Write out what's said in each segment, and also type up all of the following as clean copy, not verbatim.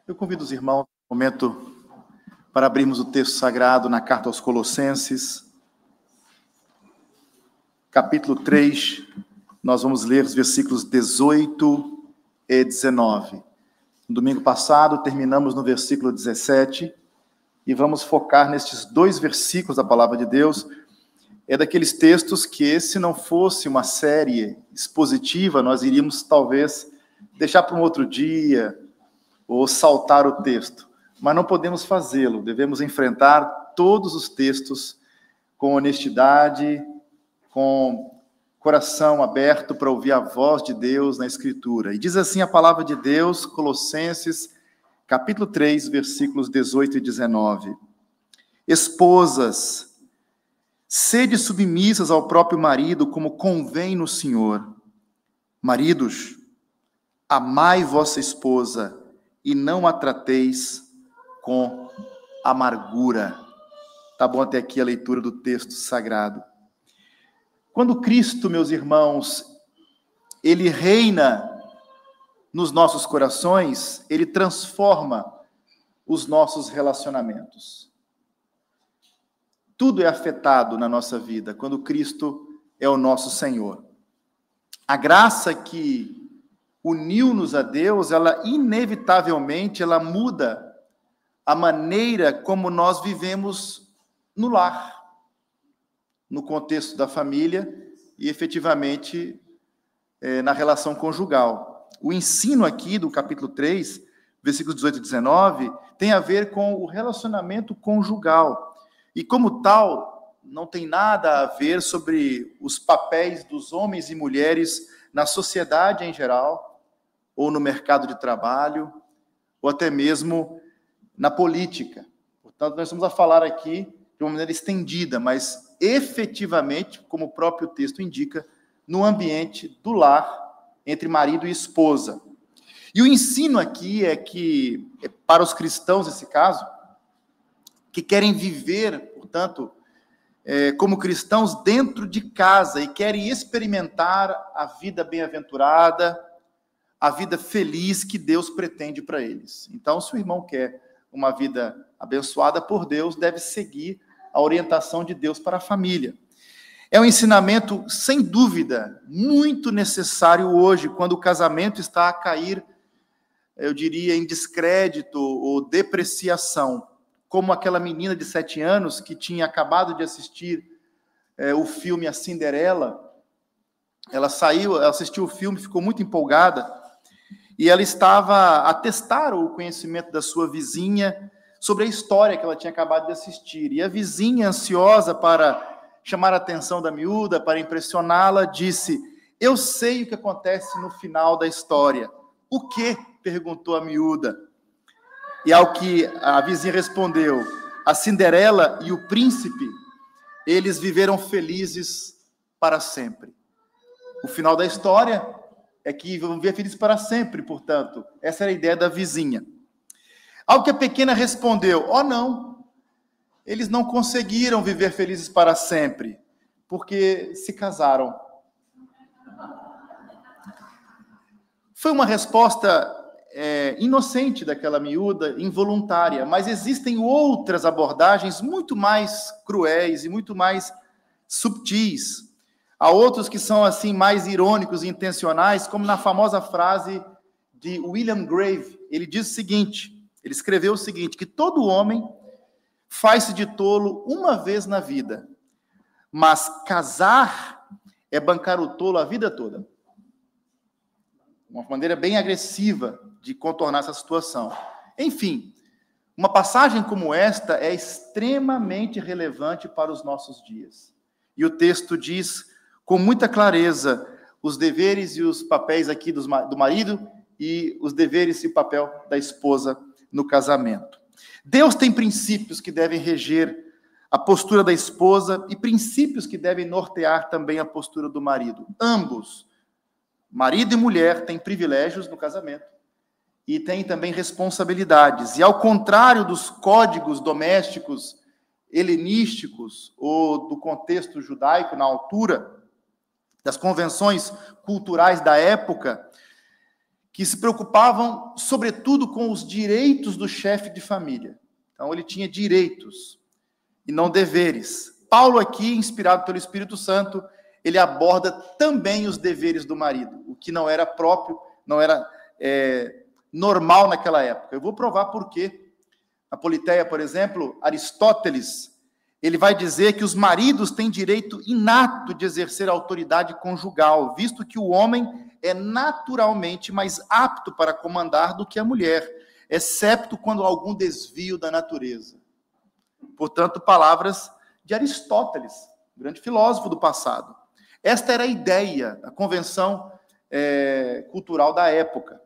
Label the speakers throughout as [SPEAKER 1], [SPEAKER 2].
[SPEAKER 1] Eu convido os irmãos, no momento, para abrirmos o texto sagrado na carta aos Colossenses, capítulo 3, nós vamos ler os versículos 18 e 19. No domingo passado, terminamos no versículo 17, e vamos focar nestes dois versículos da palavra de Deus. É daqueles textos que, se não fosse uma série expositiva, nós iríamos, talvez, deixar para um outro dia, ou saltar o texto. Mas não podemos fazê-lo, devemos enfrentar todos os textos com honestidade, com coração aberto para ouvir a voz de Deus na Escritura. E diz assim a palavra de Deus, Colossenses, capítulo 3, versículos 18 e 19. Esposas, sede submissas ao próprio marido, como convém no Senhor. Maridos, amai vossa esposa, e não a trateis com amargura. Tá bom até aqui a leitura do texto sagrado. Quando Cristo, meus irmãos, ele reina nos nossos corações, ele transforma os nossos relacionamentos. Tudo é afetado na nossa vida quando Cristo é o nosso Senhor. A graça que uniu-nos a Deus, ela inevitavelmente ela muda a maneira como nós vivemos no lar, no contexto da família e efetivamente na relação conjugal. O ensino aqui do capítulo 3, versículos 18 e 19, tem a ver com o relacionamento conjugal. E como tal, não tem nada a ver sobre os papéis dos homens e mulheres na sociedade em geral, ou no mercado de trabalho, ou até mesmo na política. Portanto, nós estamos a falar aqui de uma maneira estendida, mas efetivamente, como o próprio texto indica, no ambiente do lar, entre marido e esposa. E o ensino aqui é que, para os cristãos, nesse caso, que querem viver, portanto, como cristãos dentro de casa e querem experimentar a vida bem-aventurada, a vida feliz que Deus pretende para eles. Então, se o irmão quer uma vida abençoada por Deus, deve seguir a orientação de Deus para a família. É um ensinamento, sem dúvida, muito necessário hoje, quando o casamento está a cair, eu diria, em descrédito ou depreciação, como aquela menina de 7 anos que tinha acabado de assistir o filme A Cinderela. Ela assistiu o filme, ficou muito empolgada, e ela estava a testar o conhecimento da sua vizinha sobre a história que ela tinha acabado de assistir. E a vizinha, ansiosa para chamar a atenção da miúda, para impressioná-la, disse: "Eu sei o que acontece no final da história." "O quê?" perguntou a miúda. E ao que a vizinha respondeu: "A Cinderela e o príncipe, eles viveram felizes para sempre." O final da história é que vão viver felizes para sempre, portanto. Essa era a ideia da vizinha. Ao que a pequena respondeu: "Oh, não, eles não conseguiram viver felizes para sempre, porque se casaram." Foi uma resposta inocente daquela miúda, involuntária, mas existem outras abordagens muito mais cruéis e muito mais subtis. Há outros que são assim mais irônicos e intencionais, como na famosa frase de William Grave. Ele diz o seguinte, ele escreveu o seguinte, que todo homem faz-se de tolo uma vez na vida, mas casar é bancar o tolo a vida toda. Uma maneira bem agressiva de contornar essa situação. Enfim, uma passagem como esta é extremamente relevante para os nossos dias. E o texto diz com muita clareza os deveres e os papéis aqui do marido e os deveres e o papel da esposa no casamento. Deus tem princípios que devem reger a postura da esposa e princípios que devem nortear também a postura do marido. Ambos, marido e mulher, têm privilégios no casamento e têm também responsabilidades. E ao contrário dos códigos domésticos helenísticos ou do contexto judaico na altura, das convenções culturais da época, que se preocupavam, sobretudo, com os direitos do chefe de família. Então, ele tinha direitos e não deveres. Paulo aqui, inspirado pelo Espírito Santo, ele aborda também os deveres do marido, o que não era próprio, não era normal naquela época. Eu vou provar por quê. Na Politeia, por exemplo, Aristóteles, ele vai dizer que os maridos têm direito inato de exercer a autoridade conjugal, visto que o homem é naturalmente mais apto para comandar do que a mulher, excepto quando há algum desvio da natureza. Portanto, palavras de Aristóteles, grande filósofo do passado. Esta era a ideia, a convenção cultural da época.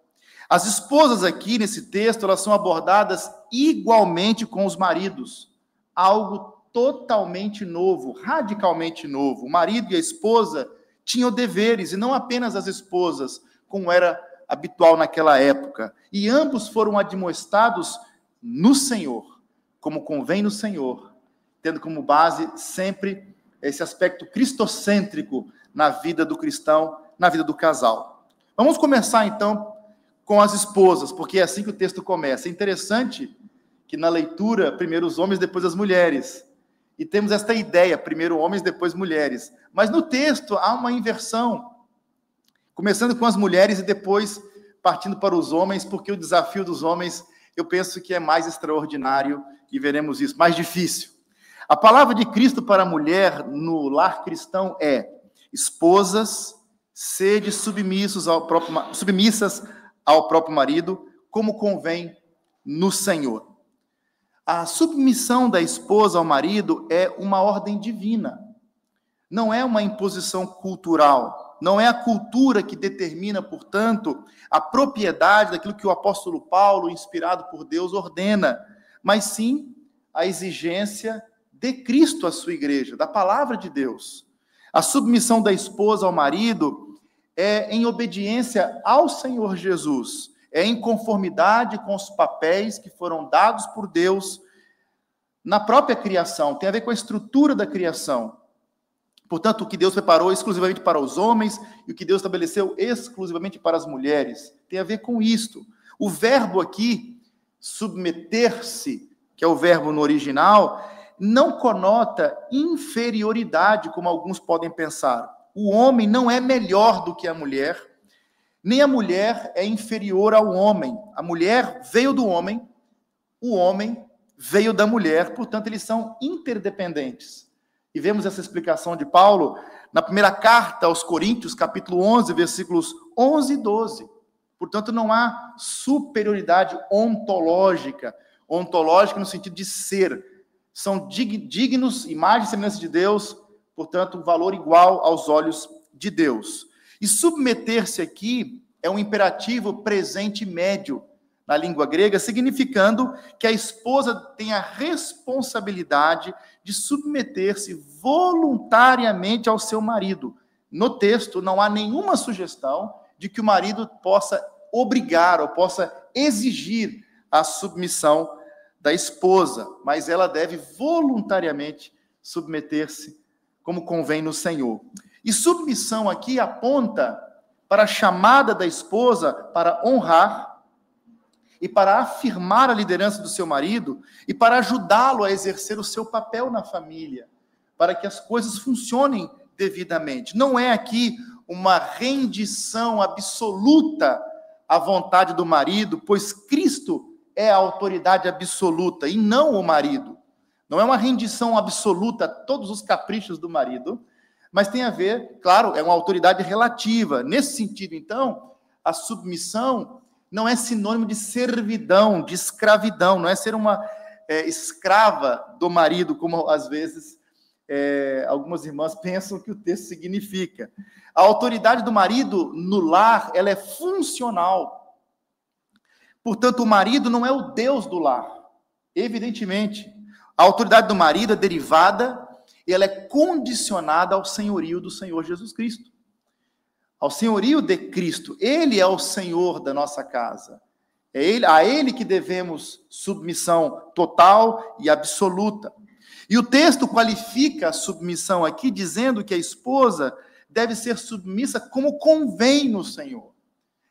[SPEAKER 1] As esposas aqui, nesse texto, elas são abordadas igualmente com os maridos. Algo totalmente novo, radicalmente novo. O marido e a esposa tinham deveres, e não apenas as esposas, como era habitual naquela época. E ambos foram admoestados no Senhor, como convém no Senhor, tendo como base sempre esse aspecto cristocêntrico na vida do cristão, na vida do casal. Vamos começar, então, com as esposas, porque é assim que o texto começa. É interessante que na leitura, primeiro os homens, depois as mulheres. E temos esta ideia, primeiro homens, depois mulheres. Mas no texto há uma inversão, começando com as mulheres e depois partindo para os homens, porque o desafio dos homens, eu penso que é mais extraordinário, e veremos isso, mais difícil. A palavra de Cristo para a mulher no lar cristão é: esposas, sede submissas ao próprio marido, como convém no Senhor. A submissão da esposa ao marido é uma ordem divina. Não é uma imposição cultural. Não é a cultura que determina, portanto, a propriedade daquilo que o apóstolo Paulo, inspirado por Deus, ordena, mas sim a exigência de Cristo à sua igreja, da palavra de Deus. A submissão da esposa ao marido é em obediência ao Senhor Jesus, é em conformidade com os papéis que foram dados por Deus na própria criação, tem a ver com a estrutura da criação. Portanto, o que Deus preparou exclusivamente para os homens e o que Deus estabeleceu exclusivamente para as mulheres, tem a ver com isto. O verbo aqui, submeter-se, que é o verbo no original, não conota inferioridade, como alguns podem pensar. O homem não é melhor do que a mulher, nem a mulher é inferior ao homem. A mulher veio do homem, o homem veio da mulher, portanto, eles são interdependentes. E vemos essa explicação de Paulo na primeira carta aos Coríntios, capítulo 11, versículos 11 e 12. Portanto, não há superioridade ontológica no sentido de ser. São dignos, imagem e semelhança de Deus, portanto, um valor igual aos olhos de Deus. E submeter-se aqui é um imperativo presente médio na língua grega, significando que a esposa tem a responsabilidade de submeter-se voluntariamente ao seu marido. No texto, não há nenhuma sugestão de que o marido possa obrigar ou possa exigir a submissão da esposa, mas ela deve voluntariamente submeter-se como convém no Senhor. E submissão aqui aponta para a chamada da esposa para honrar e para afirmar a liderança do seu marido e para ajudá-lo a exercer o seu papel na família, para que as coisas funcionem devidamente. Não é aqui uma rendição absoluta à vontade do marido, pois Cristo é a autoridade absoluta e não o marido. Não é uma rendição absoluta a todos os caprichos do marido, mas tem a ver, claro, é uma autoridade relativa. Nesse sentido, então, a submissão não é sinônimo de servidão, de escravidão, não é ser uma escrava do marido, como às vezes algumas irmãs pensam que o texto significa. A autoridade do marido no lar, ela é funcional. Portanto, o marido não é o Deus do lar, evidentemente. A autoridade do marido é derivada e ela é condicionada ao senhorio do Senhor Jesus Cristo. Ao senhorio de Cristo. Ele é o Senhor da nossa casa. É a Ele que devemos submissão total e absoluta. E o texto qualifica a submissão aqui, dizendo que a esposa deve ser submissa como convém no Senhor.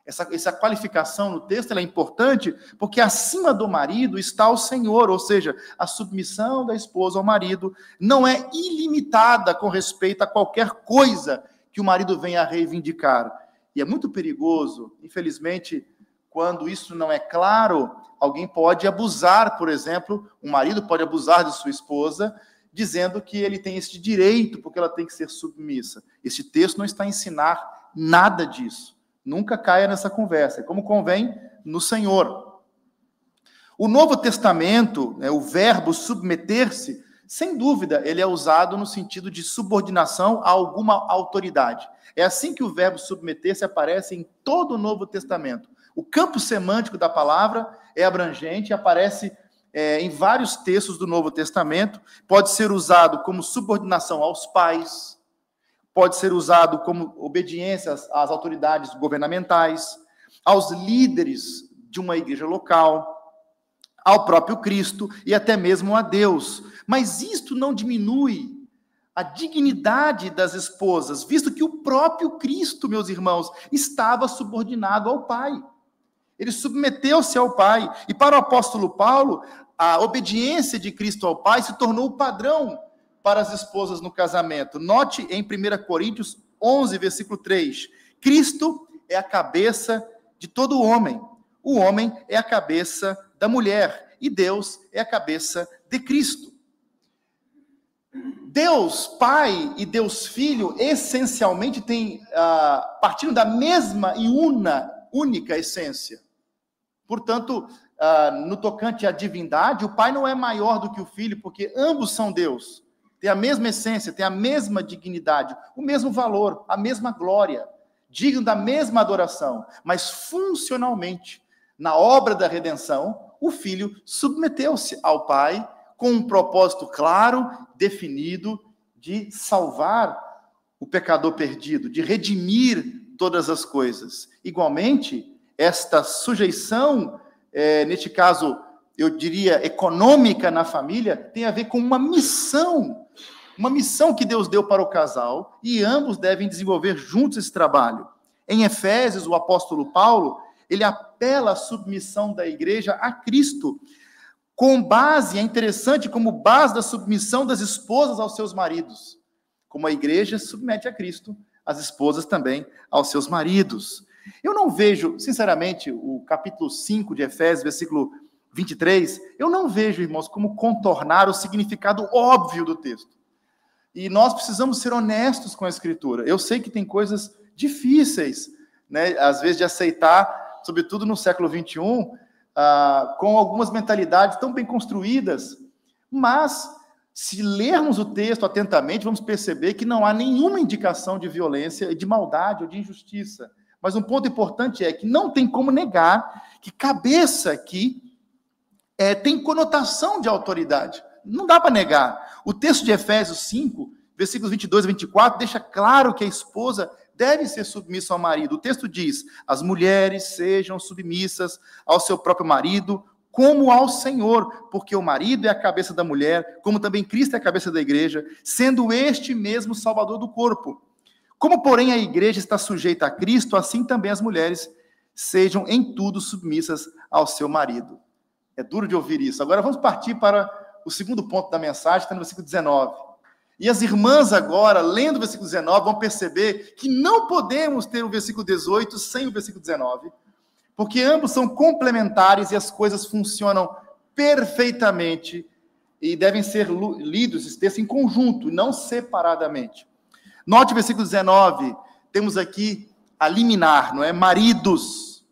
[SPEAKER 1] Essa qualificação no texto ela é importante porque acima do marido está o Senhor, ou seja, a submissão da esposa ao marido não é ilimitada com respeito a qualquer coisa que o marido venha a reivindicar. E é muito perigoso, infelizmente, quando isso não é claro, alguém pode abusar, por exemplo, um marido pode abusar de sua esposa, dizendo que ele tem esse direito, porque ela tem que ser submissa. Esse texto não está a ensinar nada disso. Nunca caia nessa conversa, é como convém no Senhor. O Novo Testamento, o verbo submeter-se, sem dúvida, ele é usado no sentido de subordinação a alguma autoridade. É assim que o verbo submeter-se aparece em todo o Novo Testamento. O campo semântico da palavra é abrangente e aparece em vários textos do Novo Testamento. Pode ser usado como subordinação aos pais, pode ser usado como obediência às autoridades governamentais, aos líderes de uma igreja local, ao próprio Cristo e até mesmo a Deus. Mas isto não diminui a dignidade das esposas, visto que o próprio Cristo, meus irmãos, estava subordinado ao Pai. Ele submeteu-se ao Pai. E para o apóstolo Paulo, a obediência de Cristo ao Pai se tornou o padrão para as esposas no casamento. Note em 1 Coríntios 11, versículo 3. Cristo é a cabeça de todo homem. O homem é a cabeça da mulher. E Deus é a cabeça de Cristo. Deus Pai e Deus Filho, essencialmente, partindo da mesma e única essência. Portanto, no tocante à divindade, o Pai não é maior do que o Filho, porque ambos são Deus. Tem a mesma essência, tem a mesma dignidade, o mesmo valor, a mesma glória, digno da mesma adoração. Mas, funcionalmente, na obra da redenção, o Filho submeteu-se ao Pai com um propósito claro, definido, de salvar o pecador perdido, de redimir todas as coisas. Igualmente, esta sujeição, neste caso, eu diria, econômica na família, tem a ver com uma missão que Deus deu para o casal, e ambos devem desenvolver juntos esse trabalho. Em Efésios, o apóstolo Paulo, ele apela à submissão da igreja a Cristo, com base, é interessante, como base da submissão das esposas aos seus maridos. Como a igreja submete a Cristo, as esposas também aos seus maridos. Eu não vejo, sinceramente, o capítulo 5 de Efésios, versículo 23, eu não vejo, irmãos, como contornar o significado óbvio do texto. E nós precisamos ser honestos com a Escritura. Eu sei que tem coisas difíceis, né, às vezes, de aceitar, sobretudo no século 21, com algumas mentalidades tão bem construídas, mas se lermos o texto atentamente, vamos perceber que não há nenhuma indicação de violência, de maldade ou de injustiça. Mas um ponto importante é que não tem como negar que cabeça aqui tem conotação de autoridade. Não dá para negar. O texto de Efésios 5, versículos 22 e 24, deixa claro que a esposa deve ser submissa ao marido. O texto diz: as mulheres sejam submissas ao seu próprio marido, como ao Senhor, porque o marido é a cabeça da mulher, como também Cristo é a cabeça da igreja, sendo este mesmo Salvador do corpo. Como, porém, a igreja está sujeita a Cristo, assim também as mulheres sejam em tudo submissas ao seu marido. É duro de ouvir isso. Agora vamos partir para o segundo ponto da mensagem, está no versículo 19. E as irmãs agora, lendo o versículo 19, vão perceber que não podemos ter o versículo 18 sem o versículo 19, porque ambos são complementares e as coisas funcionam perfeitamente e devem ser lidos, esse texto, em conjunto, não separadamente. Note o versículo 19, temos aqui a liminar, não é? Maridos,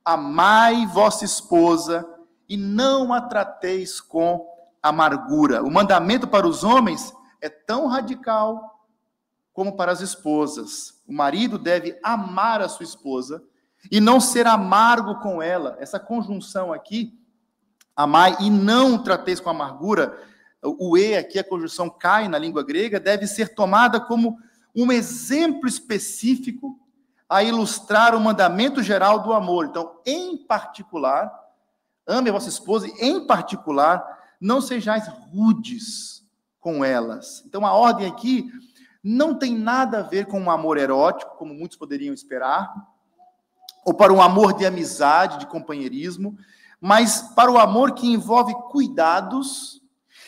[SPEAKER 1] amai vossa esposa e não a trateis com amargura. O mandamento para os homens é tão radical como para as esposas. O marido deve amar a sua esposa e não ser amargo com ela. Essa conjunção aqui, amai e não trateis com amargura, o e aqui, a conjunção cai na língua grega, deve ser tomada como um exemplo específico a ilustrar o mandamento geral do amor. Então, em particular, ame a vossa esposa e, em particular, não sejais rudes com elas. Então, a ordem aqui não tem nada a ver com um amor erótico, como muitos poderiam esperar, ou para um amor de amizade, de companheirismo, mas para o amor que envolve cuidados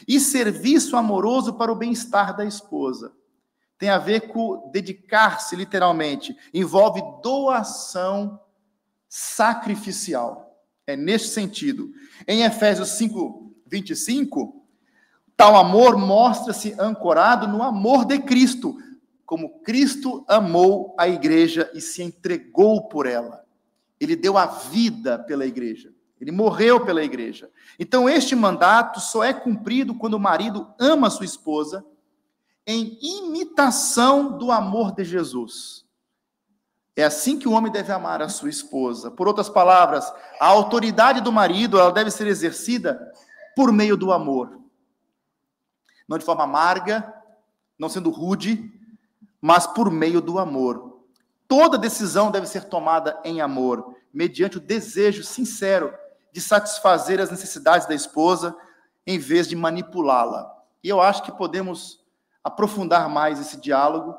[SPEAKER 1] e serviço amoroso para o bem-estar da esposa. Tem a ver com dedicar-se, literalmente. Envolve doação sacrificial. É neste sentido. Em Efésios 5:25, tal amor mostra-se ancorado no amor de Cristo, como Cristo amou a igreja e se entregou por ela. Ele deu a vida pela igreja. Ele morreu pela igreja. Então, este mandato só é cumprido quando o marido ama a sua esposa em imitação do amor de Jesus. É assim que o homem deve amar a sua esposa. Por outras palavras, a autoridade do marido, ela deve ser exercida por meio do amor. Não de forma amarga, não sendo rude, mas por meio do amor. Toda decisão deve ser tomada em amor, mediante o desejo sincero de satisfazer as necessidades da esposa, em vez de manipulá-la. E eu acho que podemos aprofundar mais esse diálogo,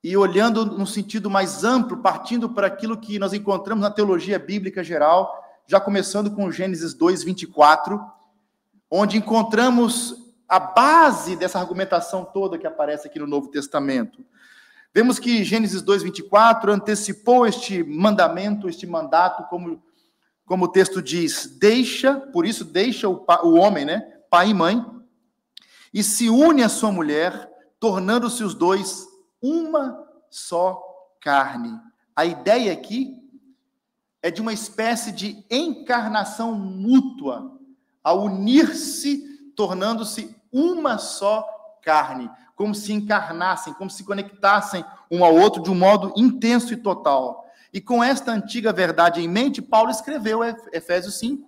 [SPEAKER 1] e olhando no sentido mais amplo, partindo para aquilo que nós encontramos na teologia bíblica geral, já começando com Gênesis 2:24, onde encontramos a base dessa argumentação toda que aparece aqui no Novo Testamento. Vemos que Gênesis 2:24 antecipou este mandamento, este mandato, como o texto diz, por isso deixa o homem, né, pai e mãe, e se une à sua mulher, tornando-se os dois uma só carne. A ideia aqui é de uma espécie de encarnação mútua, ao unir-se, tornando-se uma só carne, como se encarnassem, como se conectassem um ao outro de um modo intenso e total. E com esta antiga verdade em mente, Paulo escreveu Efésios 5,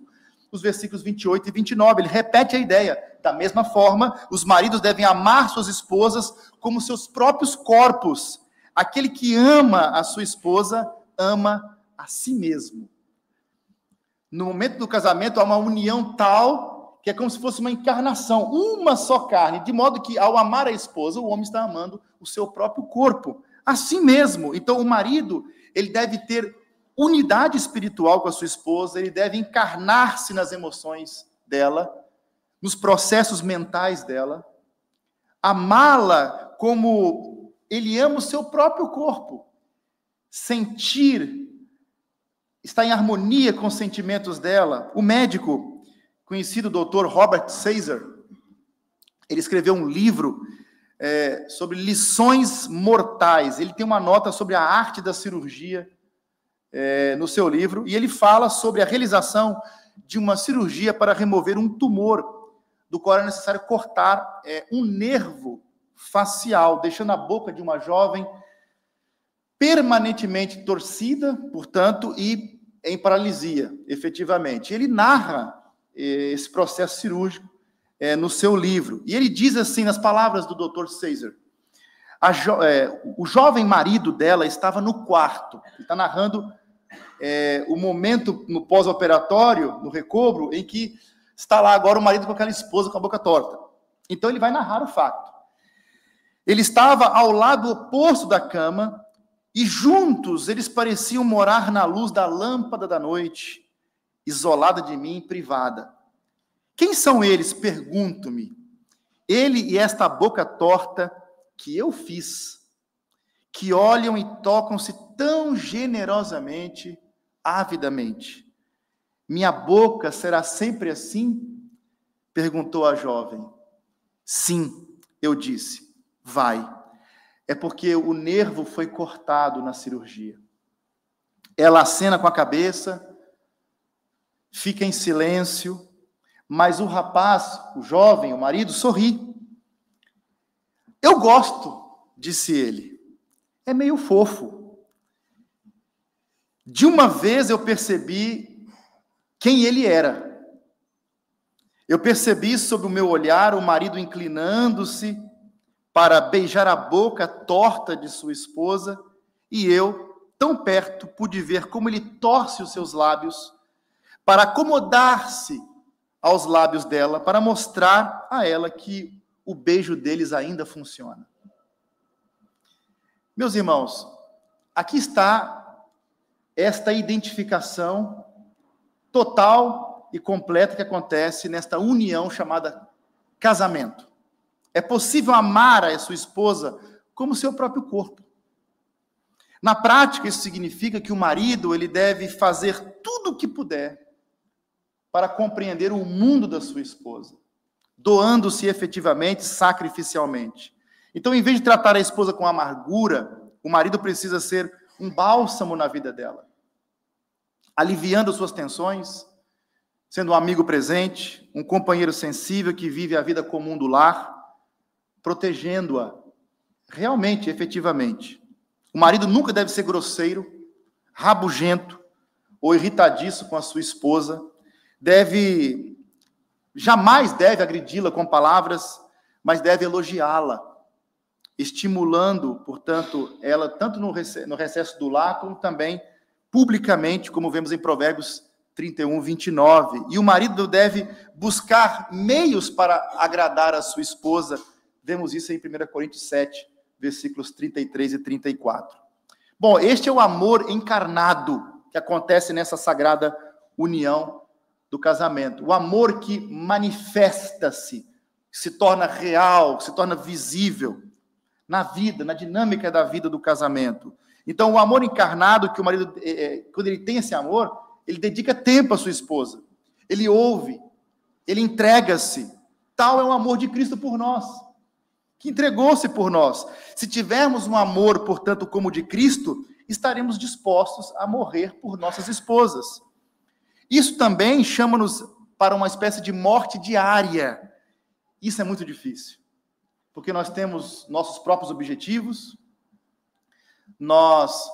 [SPEAKER 1] os versículos 28 e 29. Ele repete a ideia. Da mesma forma, os maridos devem amar suas esposas como seus próprios corpos. Aquele que ama a sua esposa, ama a si mesmo. No momento do casamento, há uma união tal que é como se fosse uma encarnação, uma só carne, de modo que, ao amar a esposa, o homem está amando o seu próprio corpo, a si mesmo. Então, o marido, ele deve ter unidade espiritual com a sua esposa, ele deve encarnar-se nas emoções dela, nos processos mentais dela, amá-la como ele ama o seu próprio corpo, sentir, estar em harmonia com os sentimentos dela. O médico, conhecido Dr. Robert Caesar, ele escreveu um livro sobre lições mortais. Ele tem uma nota sobre a arte da cirurgia no seu livro, e ele fala sobre a realização de uma cirurgia para remover um tumor, do qual era necessário cortar um nervo facial, deixando a boca de uma jovem permanentemente torcida, portanto, e em paralisia, efetivamente. Ele narra esse processo cirúrgico no seu livro, e ele diz assim, nas palavras do Dr. Caesar, o jovem marido dela estava no quarto. Ele está narrando o momento no pós-operatório, no recobro, em que está lá agora o marido com aquela esposa com a boca torta. Então ele vai narrar o fato. Ele estava ao lado oposto da cama e juntos eles pareciam morar na luz da lâmpada da noite, isolada de mim, privada. Quem são eles? Pergunto-me. Ele e esta boca torta que eu fiz, que olham e tocam-se tão generosamente, avidamente. Minha boca será sempre assim? Perguntou a jovem. Sim, eu disse. Vai. É porque o nervo foi cortado na cirurgia. Ela acena com a cabeça, fica em silêncio, mas o rapaz, o jovem, o marido, sorri. Eu gosto, disse ele. É meio fofo. De uma vez eu percebi quem ele era. Eu percebi sob o meu olhar o marido inclinando-se para beijar a boca torta de sua esposa, e eu, tão perto, pude ver como ele torce os seus lábios para acomodar-se aos lábios dela, para mostrar a ela que o beijo deles ainda funciona. Meus irmãos, aqui está esta identificação total e completa que acontece nesta união chamada casamento. É possível amar a sua esposa como seu próprio corpo. Na prática, isso significa que o marido ele deve fazer tudo o que puder para compreender o mundo da sua esposa, doando-se efetivamente, sacrificialmente. Então, em vez de tratar a esposa com amargura, o marido precisa ser um bálsamo na vida dela, aliviando suas tensões, sendo um amigo presente, um companheiro sensível que vive a vida comum do lar, protegendo-a realmente, efetivamente. O marido nunca deve ser grosseiro, rabugento ou irritadiço com a sua esposa, jamais deve agredi-la com palavras, mas deve elogiá-la, estimulando, portanto, ela tanto no recesso do lar, como também publicamente, como vemos em Provérbios 31, 29. E o marido deve buscar meios para agradar a sua esposa. Vemos isso em 1 Coríntios 7, versículos 33 e 34. Bom, este é o amor encarnado que acontece nessa sagrada união do casamento. O amor que manifesta-se, se torna real, se torna visível na vida, na dinâmica da vida do casamento. Então, o amor encarnado, que o marido, quando ele tem esse amor, ele dedica tempo à sua esposa. Ele ouve, ele entrega-se. Tal é o amor de Cristo por nós, que entregou-se por nós. Se tivermos um amor, portanto, como o de Cristo, estaremos dispostos a morrer por nossas esposas. Isso também chama-nos para uma espécie de morte diária. Isso é muito difícil, porque nós temos nossos próprios objetivos, nós,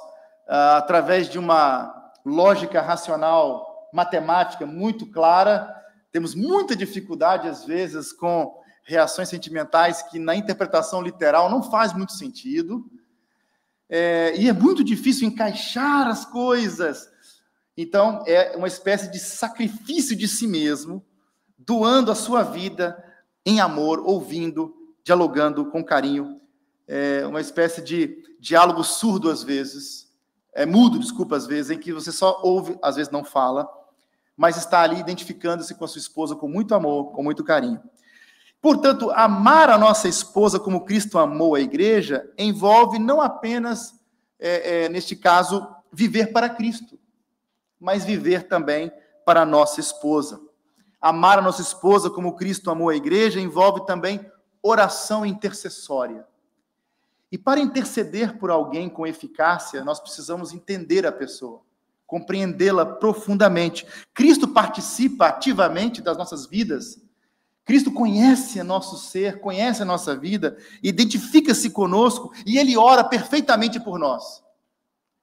[SPEAKER 1] através de uma lógica racional, matemática muito clara, temos muita dificuldade, às vezes, com reações sentimentais que, na interpretação literal, não faz muito sentido, e é muito difícil encaixar as coisas. Então, é uma espécie de sacrifício de si mesmo, doando a sua vida em amor, ouvindo, dialogando com carinho, uma espécie de diálogo surdo às vezes, mudo, desculpa, às vezes, em que você só ouve, às vezes não fala, mas está ali identificando-se com a sua esposa com muito amor, com muito carinho. Portanto, amar a nossa esposa como Cristo amou a igreja envolve não apenas, neste caso, viver para Cristo, mas viver também para a nossa esposa. Amar a nossa esposa como Cristo amou a igreja envolve também oração intercessória. E para interceder por alguém com eficácia, nós precisamos entender a pessoa, compreendê-la profundamente. Cristo participa ativamente das nossas vidas. Cristo conhece nosso ser, conhece a nossa vida, identifica-se conosco e Ele ora perfeitamente por nós.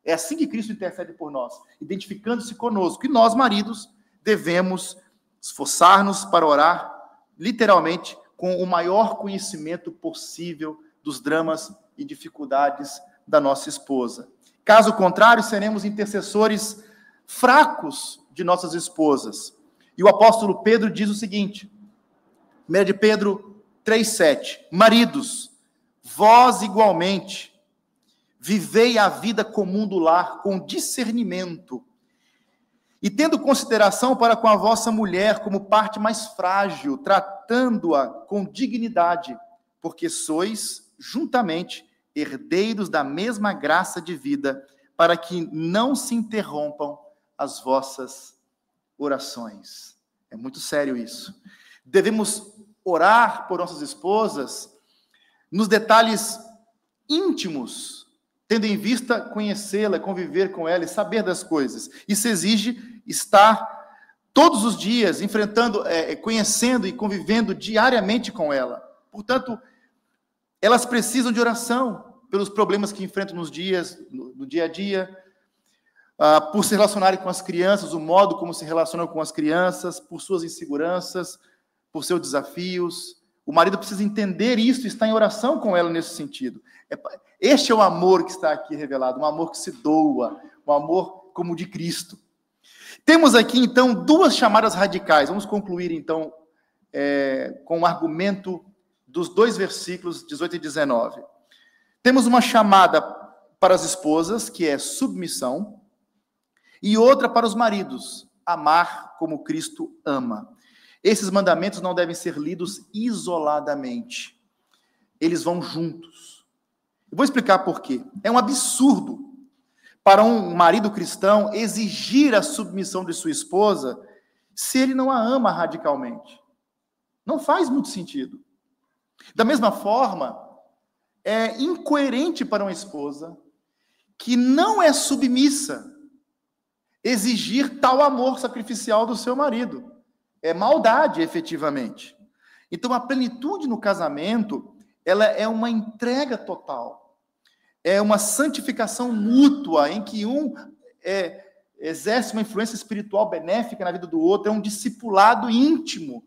[SPEAKER 1] É assim que Cristo intercede por nós, identificando-se conosco. E nós, maridos, devemos esforçar-nos para orar, literalmente, com o maior conhecimento possível dos dramas e dificuldades da nossa esposa. Caso contrário, seremos intercessores fracos de nossas esposas. E o apóstolo Pedro diz o seguinte, 1 de Pedro 3,7, maridos, vós igualmente, vivei a vida comum do lar com discernimento, e tendo consideração para com a vossa mulher como parte mais frágil, tratando-a com dignidade, porque sois, juntamente, herdeiros da mesma graça de vida, para que não se interrompam as vossas orações. É muito sério isso. Devemos orar por nossas esposas nos detalhes íntimos, tendo em vista conhecê-la, conviver com ela e saber das coisas. Isso exige estar todos os dias enfrentando, conhecendo e convivendo diariamente com ela. Portanto, elas precisam de oração pelos problemas que enfrentam no dia a dia, por se relacionarem com as crianças, o modo como se relacionam com as crianças, por suas inseguranças, por seus desafios. O marido precisa entender isso e estar em oração com ela nesse sentido. Este é o amor que está aqui revelado, um amor que se doa, um amor como o de Cristo. Temos aqui, então, duas chamadas radicais. Vamos concluir, então, com o argumento dos 2 versículos 18 e 19. Temos uma chamada para as esposas, que é submissão, E outra para os maridos, amar como Cristo ama. Esses mandamentos não devem ser lidos isoladamente. Eles vão juntos. Eu vou explicar por quê. É um absurdo para um marido cristão exigir a submissão de sua esposa se ele não a ama radicalmente. Não faz muito sentido. Da mesma forma, é incoerente para uma esposa que não é submissa exigir tal amor sacrificial do seu marido. É maldade, efetivamente. Então, a plenitude no casamento, ela é uma entrega total. É uma santificação mútua, em que um exerce uma influência espiritual benéfica na vida do outro, é um discipulado íntimo.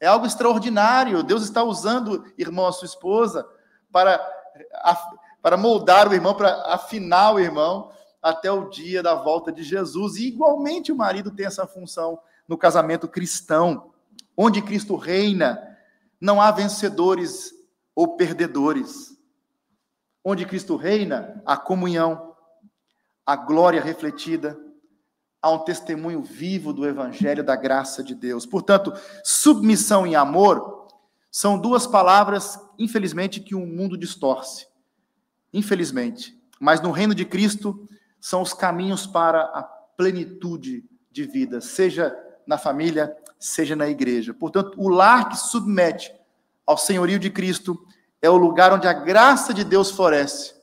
[SPEAKER 1] É algo extraordinário. Deus está usando, irmão, a sua esposa, para moldar o irmão, para afinar o irmão, até o dia da volta de Jesus. E, igualmente, o marido tem essa função no casamento cristão. Onde Cristo reina, não há vencedores ou perdedores. Onde Cristo reina, há comunhão, há glória refletida, há um testemunho vivo do Evangelho, da graça de Deus. Portanto, submissão e amor são duas palavras, infelizmente, que o mundo distorce. Infelizmente. Mas no reino de Cristo, são os caminhos para a plenitude de vida, seja na família, seja na igreja. Portanto, o lar que se submete ao senhorio de Cristo é o lugar onde a graça de Deus floresce,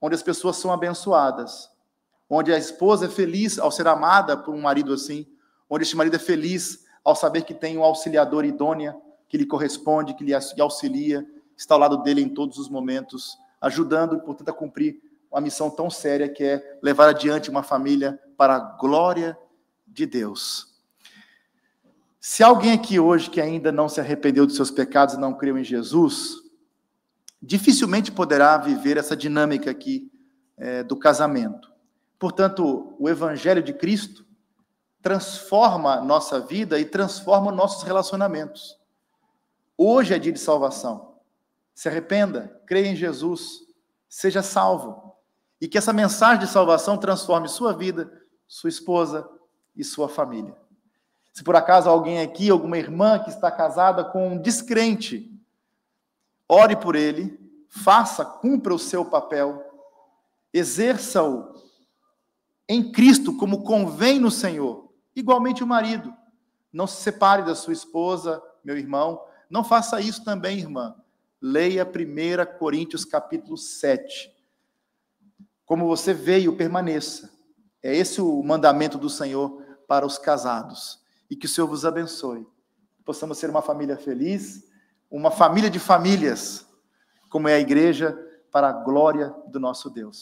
[SPEAKER 1] onde as pessoas são abençoadas, onde a esposa é feliz ao ser amada por um marido assim, onde este marido é feliz ao saber que tem um auxiliador idônea, que lhe corresponde, que lhe auxilia, está ao lado dele em todos os momentos, ajudando, portanto, a cumprir uma missão tão séria que é levar adiante uma família para a glória de Deus. Se alguém aqui hoje que ainda não se arrependeu dos seus pecados e não creu em Jesus, dificilmente poderá viver essa dinâmica aqui do casamento. Portanto, o Evangelho de Cristo transforma a nossa vida e transforma nossos relacionamentos. Hoje é dia de salvação. Se arrependa, creia em Jesus, seja salvo. E que essa mensagem de salvação transforme sua vida, sua esposa e sua família. Se por acaso alguém aqui, alguma irmã que está casada com um descrente, ore por ele, cumpra o seu papel, exerça-o em Cristo como convém no Senhor. Igualmente o marido. Não se separe da sua esposa, meu irmão. Não faça isso também, irmã. Leia 1 Coríntios capítulo 7. Como você veio, permaneça. É esse o mandamento do Senhor para os casados. E que o Senhor vos abençoe. Possamos ser uma família feliz, uma família de famílias, como é a igreja, para a glória do nosso Deus.